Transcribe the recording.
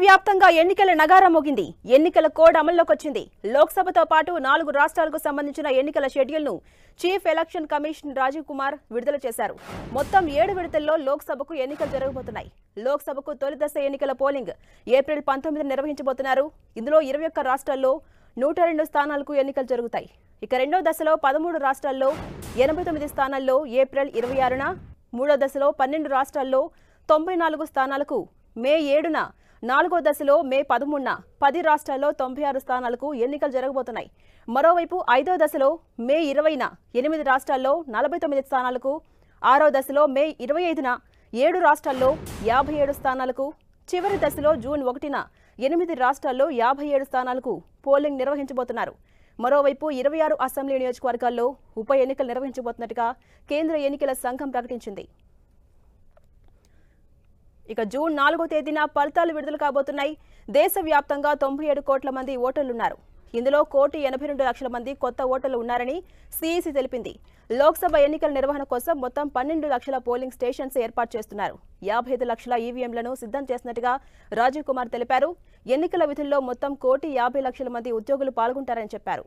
దేశవ్యాప్తంగా ఎన్నికల నగారం మోగింది. ఎన్నికల కోడ్ అమల్లోకి వచ్చింది. లోక్సభతో పాటు 4 రాష్ట్రాలకు సంబంధించిన ఎన్నికల షెడ్యూల్ను chief election commission Rajiv Kumar విడుదల చేశారు. మొత్తం 7 విడతల్లో లోక్సభకు ఎన్నికలు జరగబోతున్నాయి. లోక్సభకు తొలి దశ ఎన్నికల పోలింగ్ ఏప్రిల్ 19న నిర్వహించబోతున్నారు. ఇందులో 21 రాష్ట్రాల్లో 102 స్థానాలకు ఎన్నికలు జరుగుతాయి. ఇక రెండో దశలో 13 రాష్ట్రాల్లో 89 స్థానాల్లో ఏప్రిల్ 26న, మూడో దశలో 12 రాష్ట్రాల్లో 94 స్థానాలకు మే 7న, నాలుగో దశలో మే 13న 10 రాష్ట్రాల్లో 96 స్థానాలకు ఎన్నికలు జరగబోతున్నాయి. మరోవైపు ఐదో దశలో మే 20న 8 రాష్ట్రాల్లో 49 స్థానాలకు, ఆరో దశలో మే 25న 7 రాష్ట్రాల్లో 57 స్థానాలకు, చివరి దశలో జూన్ 1న 8 రాష్ట్రాల్లో 57 స్థానాలకు పోలింగ్ నిర్వహించబోతున్నారు. మరోవైపు 26 అసెంబ్లీ నియోజకవర్గాల్లో ఉప ఎన్నికలు నిర్వహించబోతున్నట్టుగా కేంద్ర ఎన్నికల సంఘం ప్రకటించింది. ఇక జూన్ 4వ తేదీన ఫలితాలు విడుదల కాబోతున్నాయి. దేశవ్యాప్తంగా 97 కోట్ల మంది ఓటర్లున్నారు. ఇందులో 1,82,00,000 మంది కొత్త ఓటర్లు ఉన్నారని సిఈసి తెలిపింది. లోక్సభ ఎన్నికల నిర్వహణ కోసం మొత్తం 12 లక్షల పోలింగ్ స్టేషన్స్ ఏర్పాటు చేస్తున్నారు. 55 లక్షల ఈవీఎంలను సిద్ధం చేసినట్టుగా రాజీవ్ కుమార్ తెలిపారు. ఎన్నికల విధుల్లో మొత్తం 1,50,00,000 మంది ఉద్యోగులు పాల్గొంటారని చెప్పారు.